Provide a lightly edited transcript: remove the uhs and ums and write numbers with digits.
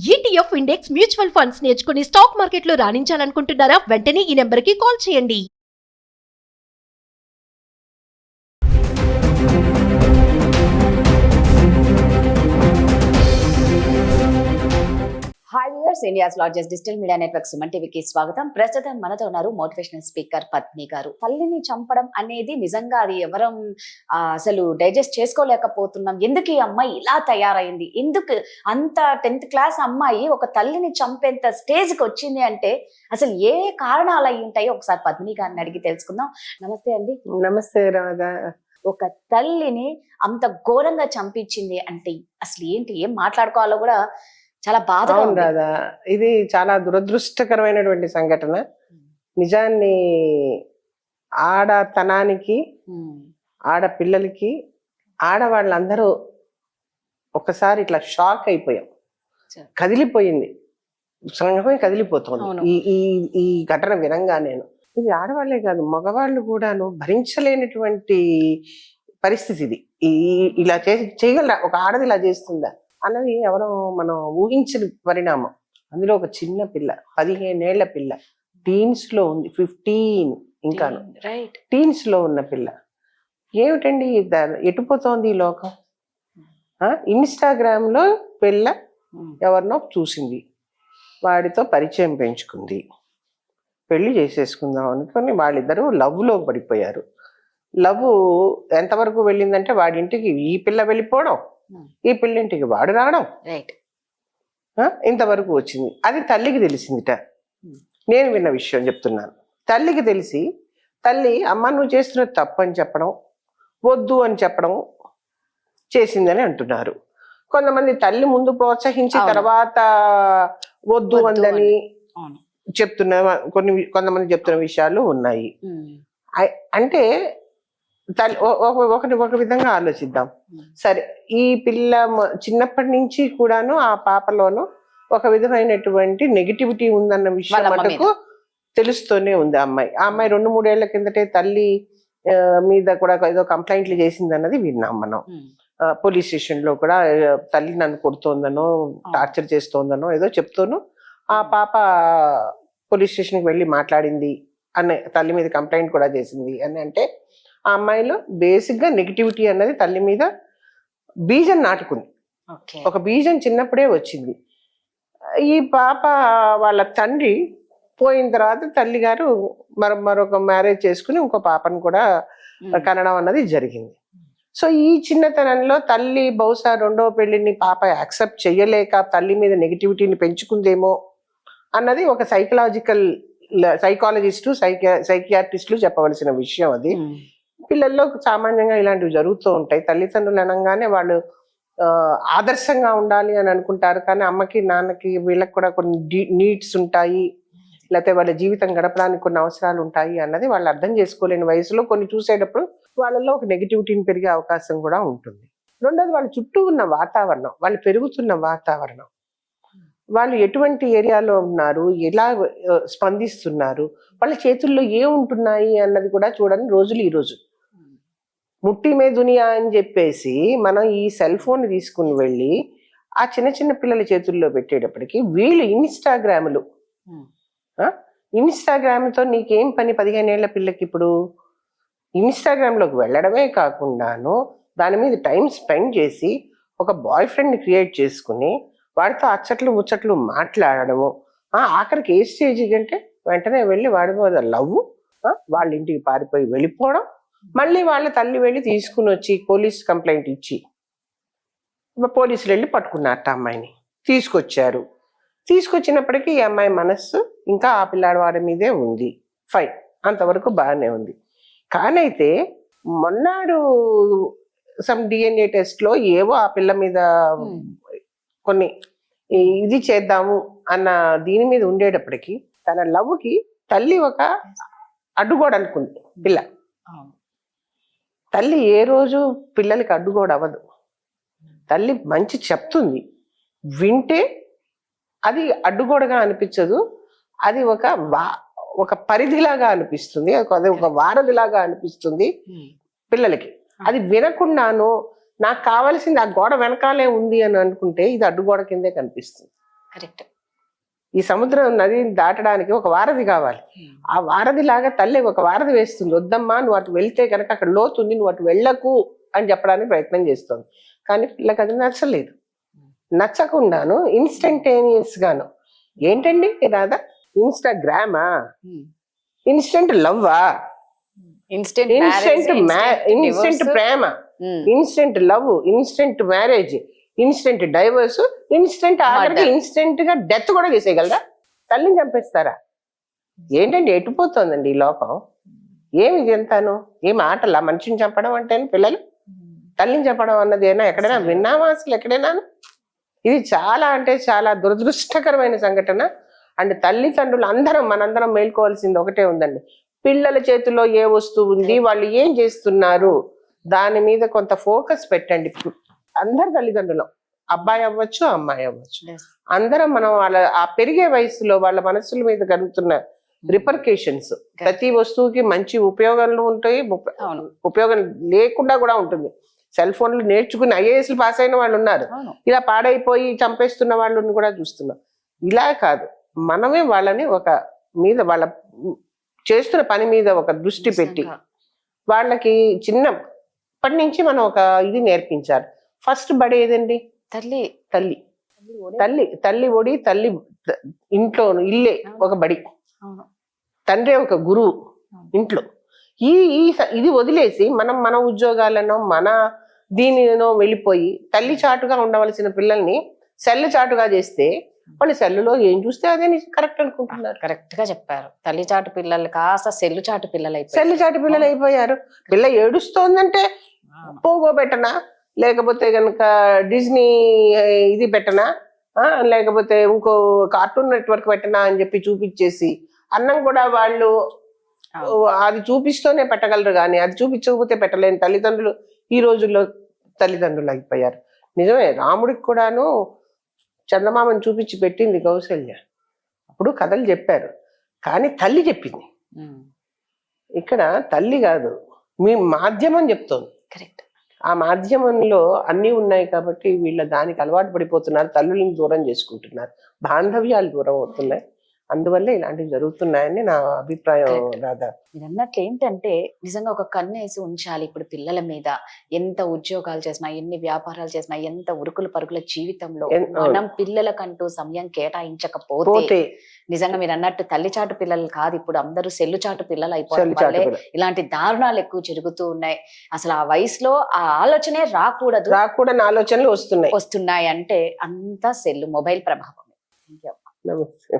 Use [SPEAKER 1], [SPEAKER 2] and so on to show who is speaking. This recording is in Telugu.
[SPEAKER 1] ETF ఇండెక్స్ మ్యూచువల్ ఫండ్స్ నేర్చుకుని స్టాక్ మార్కెట్లో రాణించాలనుకుంటున్నారా? వెంటనే ఈ నెంబర్కి కాల్ చేయండి.
[SPEAKER 2] Hi viewers, India's largest digital media network Suman టీవీకి స్వాగతం. ప్రస్తుతం మనతో ఉన్నారు మోటివేషనల్ స్పీకర్ పద్మిని గారు. తల్లిని చంపడం అనేది నిజంగా అది ఎవరం అసలు డైజెస్ట్ చేసుకోలేకపోతున్నాం. ఎందుకు ఈ అమ్మాయి ఇలా తయారైంది, ఎందుకు అంత 10th క్లాస్ అమ్మాయి ఒక తల్లిని చంపేంత స్టేజ్కి వచ్చింది అంటే అసలు ఏ కారణాలు అయి ఉంటాయో ఒకసారి పద్మిని గారిని అడిగి తెలుసుకుందాం. నమస్తే అండి.
[SPEAKER 3] నమస్తే రాధా.
[SPEAKER 2] ఒక తల్లిని అంత ఘోరంగా చంపించింది అంటే అసలు ఏంటి, ఏం మాట్లాడుకోవాలో కూడా చాలా బాధగా ఉంది.
[SPEAKER 3] రాధా, ఇది చాలా దురదృష్టకరమైనటువంటి సంఘటన. నిజాన్ని ఆడతనానికి, ఆడపిల్లలకి, ఆడవాళ్ళందరూ ఒకసారి ఇట్లా షాక్ అయిపోయాం. కదిలిపోయింది, సంఘమే కదిలిపోతుంది ఈ ఈ ఈ ఘటన వినంగా. నేను ఇది ఆడవాళ్లే కాదు, మగవాళ్ళు కూడాను భరించలేనటువంటి పరిస్థితి ఇది. ఇలా చేయగలరా, ఒక ఆడది ఇలా చేస్తుందా అన్నది ఎవరో మనం ఊహించిన పరిణామం. అందులో ఒక చిన్న పిల్ల, 15 ఏళ్ల పిల్ల, టీన్స్ లో ఉంది, 15 ఇంకాను టీన్స్ లో ఉన్న పిల్ల. ఏమిటండి ఎటుపోతోంది ఈ లోకం? ఇన్స్టాగ్రామ్ లో పిల్ల ఎవరినో చూసింది, వాడితో పరిచయం పెంచుకుంది, పెళ్లి చేసేసుకుందాం అనుకుని వాళ్ళిద్దరూ లవ్ లో పడిపోయారు. లవ్ ఎంతవరకు వెళ్ళిందంటే వాడింటికి ఈ పిల్ల వెళ్ళిపోవడం, ఈ పిల్లింటికి వాడు రావడం, ఇంతవరకు వచ్చింది. అది తల్లికి తెలిసిందిట. నేను విన్న విషయం చెప్తున్నాను. తల్లికి తెలిసి తల్లి అమ్మ నువ్వు చేస్తున్న తప్పు అని చెప్పడం, వద్దు అని చెప్పడం చేసిందని అంటున్నారు. కొంతమంది తల్లి ముందు ప్రోత్సహించి తర్వాత వద్దు అందని చెప్తున్న కొంతమంది చెప్తున్న విషయాలు ఉన్నాయి. అంటే తల్లి ఒక విధంగా ఆలోచిద్దాం. సరే, ఈ పిల్ల చిన్నప్పటి నుంచి కూడాను ఆ పాపలోను ఒక విధమైనటువంటి నెగిటివిటీ ఉందన్న విషయం మటుకు తెలుస్తూనే ఉంది. ఆ అమ్మాయి 2-3 ఏళ్ల కిందటే తల్లి మీద కూడా ఏదో కంప్లైంట్లు చేసింది అన్నది విన్నాం మనం. పోలీస్ స్టేషన్ లో కూడా తల్లి నన్ను కొడుతోందనో టార్చర్ చేస్తోందనో ఏదో చెప్తూను ఆ పాప పోలీస్ స్టేషన్కి వెళ్ళి మాట్లాడింది అనే, తల్లి మీద కంప్లైంట్ కూడా చేసింది అని అంటే ఆ అమ్మాయిలో బేసిక్ గా నెగిటివిటీ అన్నది తల్లి మీద బీజం నాటుకుంది. ఒక బీజం చిన్నప్పుడే వచ్చింది. ఈ పాప వాళ్ళ తండ్రి పోయిన తర్వాత తల్లి గారు మరొక మ్యారేజ్ చేసుకుని ఇంకో పాపను కూడా కనడం అన్నది జరిగింది. సో ఈ చిన్నతనంలో తల్లి బహుశా రెండవ పెళ్లిని పాప యాక్సెప్ట్ చేయలేక తల్లి మీద నెగిటివిటీని పెంచుకుందేమో అన్నది ఒక సైకాలజిస్టు సైకియాట్రిస్టులు చెప్పవలసిన విషయం. అది పిల్లల్లో సామాన్యంగా ఇలాంటివి జరుగుతూ ఉంటాయి. తల్లిదండ్రులు అనగానే వాళ్ళు ఆదర్శంగా ఉండాలి అని అనుకుంటారు, కానీ అమ్మకి నాన్నకి వీళ్ళకి కూడా కొన్ని నీడ్స్ ఉంటాయి, లేకపోతే వాళ్ళ జీవితం గడపడానికి కొన్ని అవసరాలు ఉంటాయి అన్నది వాళ్ళు అర్థం చేసుకోలేని వయసులో కొన్ని చూసేటప్పుడు వాళ్ళలో ఒక నెగిటివిటీని పెరిగే అవకాశం కూడా ఉంటుంది. రెండోది వాళ్ళ చుట్టూ ఉన్న వాతావరణం, వాళ్ళు పెరుగుతున్న వాతావరణం, వాళ్ళు ఎటువంటి ఏరియాలో ఉన్నారు, ఎలా స్పందిస్తున్నారు, వాళ్ళ చేతుల్లో ఏముంటున్నాయి అన్నది కూడా చూడని రోజులు ఈ రోజు. ముట్టి మే దునియా అని చెప్పేసి మనం ఈ సెల్ ఫోన్ తీసుకుని వెళ్ళి ఆ చిన్న చిన్న పిల్లల చేతుల్లో పెట్టేటప్పటికి వీళ్ళు ఇన్స్టాగ్రామ్తో నీకేం పని? 15 ఏళ్ల పిల్లకి ఇప్పుడు ఇన్స్టాగ్రామ్లోకి వెళ్ళడమే కాకుండాను దాని మీద టైం స్పెండ్ చేసి ఒక బాయ్ ఫ్రెండ్ని క్రియేట్ చేసుకుని వాడితో అచ్చట్లు ముచ్చట్లు మాట్లాడడము, ఆఖరికి ఏ స్టేజ్ అంటే వెంటనే వెళ్ళి వాడి మీద లవ్, వాళ్ళ ఇంటికి పారిపోయి వెళ్ళిపోవడం, మళ్ళీ వాళ్ళ తల్లి వెళ్ళి తీసుకుని వచ్చి పోలీస్ కంప్లైంట్ ఇచ్చి పోలీసులు వెళ్ళి పట్టుకున్నారట అమ్మాయిని, తీసుకొచ్చినప్పటికీ ఈ అమ్మాయి మనస్సు ఇంకా ఆ పిల్లాడి మీదే ఉంది. ఫైన్, అంతవరకు బాగానే ఉంది. కానైతే మొన్నాడు సమ్ DNA టెస్ట్ లో ఏవో ఆ పిల్ల మీద కొన్ని ఇది చేద్దాము అన్న దీని మీద ఉండేటప్పటికి తన లవ్కి తల్లి ఒక అడ్డుగోడ అనుకుంది. తల్లి ఏ రోజు పిల్లలకి అడ్డుగోడ అవ్వదు. తల్లి మంచి చెప్తుంది, వింటే అది అడ్డుగోడగా అనిపించదు, అది ఒక పరిధిలాగా అనిపిస్తుంది, అది ఒక వారధిలాగా అనిపిస్తుంది పిల్లలకి. అది వినకుండాను నాకు కావాల్సింది ఆ గోడ వెనకాలే ఉంది అని అనుకుంటే ఇది అడ్డుగోడ కిందే కనిపిస్తుంది.
[SPEAKER 2] కరెక్ట్.
[SPEAKER 3] ఈ సముద్రం నదిని దాటడానికి ఒక వారధి కావాలి. ఆ వారధి లాగా తల్లి ఒక వారధి వేస్తుంది. వద్దమ్మా నువ్వు అటు వెళ్తే కనుక అక్కడ లోతుంది, నువ్వు అటు వెళ్ళకు అని చెప్పడానికి ప్రయత్నం చేస్తుంది. కానీ పిల్లకి అది నచ్చలేదు. నచ్చకుండాను ఇన్స్టంటేనియస్ గాను ఏంటండి రాదా, ఇన్స్టాగ్రామా, ఇన్స్టెంట్ లవ్వా, ఇన్స్టెంట్ ఇన్స్టెంట్ ప్రేమ, instant love, instant marriage, instant divorce, instant ఆఖరికి ఇన్స్టెంట్ గా డెత్ కూడా చేసేయగలరా? తల్లిని చంపేస్తారా? ఏంటండి ఎటుపోతుందండి ఈ లోకం? ఏమి ఇది ఎంతాను? ఏం ఆటలా మనిషిని చంపడం అంటే పిల్లలు? తల్లిని చంపడం అన్నది ఏనా ఎక్కడైనా విన్నామా అసలు ఎక్కడైనా? ఇది చాలా అంటే చాలా దురదృష్టకరమైన సంఘటన. అండ్ తల్లిదండ్రులు అందరం మనందరం మేల్కోవాల్సింది ఒకటే ఉందండి, పిల్లల చేతిలో ఏ వస్తువు ఉంది, వాళ్ళు ఏం చేస్తున్నారు, దాని మీద కొంత ఫోకస్ పెట్టండి. అందరు తల్లిదండ్రులు, అబ్బాయి అవ్వచ్చు అమ్మాయి అవ్వచ్చు, అందరం మనం వాళ్ళ ఆ పెరిగే వయసులో వాళ్ళ మనసుల మీద కలుగుతున్న రిపర్కేషన్స్, ప్రతి వస్తువుకి మంచి ఉపయోగాలు ఉంటాయి, ఉపయోగం లేకుండా కూడా ఉంటుంది. సెల్ ఫోన్లు నేర్చుకుని ఐఏఎస్లు పాస్ అయిన వాళ్ళు ఉన్నారు, ఇలా పాడైపోయి చంపేస్తున్న వాళ్ళని కూడా చూస్తున్నాం. ఇలా కాదు, మనమే వాళ్ళని ఒక మీద వాళ్ళ చేస్తున్న పని మీద ఒక దృష్టి పెట్టి వాళ్ళకి చిన్నప్పటి నుంచి మనం ఒక ఇది నేర్పించాలి. ఫస్ట్ బడి ఏదండి? తల్లి. తల్లి తల్లి తల్లి ఒడి, తల్లి ఇంట్లో ఇల్లే ఒక బడి, తండ్రి ఒక గురువు ఇంట్లో. ఇది వదిలేసి మనం మన ఉద్యోగాలను మన దీనినో వెళ్ళిపోయి తల్లి చాటుగా ఉండవలసిన పిల్లల్ని సెల్ చాటుగా చేస్తే వాళ్ళు సెల్లులో ఏం చూస్తే అదే కరెక్ట్ అనుకుంటున్నారు.
[SPEAKER 2] కరెక్ట్ గా చెప్పారు. తల్లి చాటు పిల్లలు కాస్త సెల్లు చాటు పిల్లలు
[SPEAKER 3] అయిపోయారు. పిల్ల ఏడుస్తోందంటే పోగో పెట్టనా, లేకపోతే కనుక డిజ్నీ ఇది పెట్టనా, లేకపోతే ఇంకో కార్టూన్ నెట్వర్క్ పెట్టనా అని చెప్పి చూపించేసి, అన్నం కూడా వాళ్ళు అది చూపిస్తూనే పెట్టగలరు కానీ అది చూపించకపోతే పెట్టలేని తల్లిదండ్రులు ఈ రోజుల్లో తల్లిదండ్రులు అయిపోయారు. నిజమే, రాముడికి కూడాను చందమామని చూపించి పెట్టింది కౌసల్య, అప్పుడు కథలు చెప్పారు, కానీ తల్లి చెప్పింది. ఇక్కడ తల్లి కాదు, మీ మాధ్యమం చెప్తోంది.
[SPEAKER 2] కరెక్ట్.
[SPEAKER 3] ఆ మాధ్యమంలో అన్నీ ఉన్నాయి కాబట్టి వీళ్ళ దానికి అలవాటు పడిపోతున్నారు, తల్లులను దూరం చేసుకుంటున్నారు, బాంధవ్యాలు దూరం అవుతున్నాయి. అందువల్ల ఇలాంటివి జరుగుతున్నాయని నా అభిప్రాయం. రాధా,
[SPEAKER 2] మీరు అన్నట్లు ఏంటంటే నిజంగా ఒక కన్నేసి ఉంచాలి ఇప్పుడు పిల్లల మీద. ఎంత ఉద్యోగాలు చేసినా, ఎన్ని వ్యాపారాలు చేసినా, ఎంత ఉరుకుల పరుగుల జీవితంలో మనం పిల్లలకంటూ సమయం కేటాయించకపోతే నిజంగా మీరు అన్నట్టు తల్లి చాటు పిల్లలు కాదు, ఇప్పుడు అందరూ సెల్లు చాటు పిల్లలు అయిపోవడం వల్లే ఇలాంటి దారుణాలు ఎక్కువ జరుగుతూ ఉన్నాయి. అసలు ఆ వయసులో ఆ ఆలోచనే రాకూడని
[SPEAKER 3] ఆలోచనలు వస్తున్నాయి
[SPEAKER 2] అంటే అంతా సెల్లు, మొబైల్ ప్రభావం.
[SPEAKER 3] నమస్తే.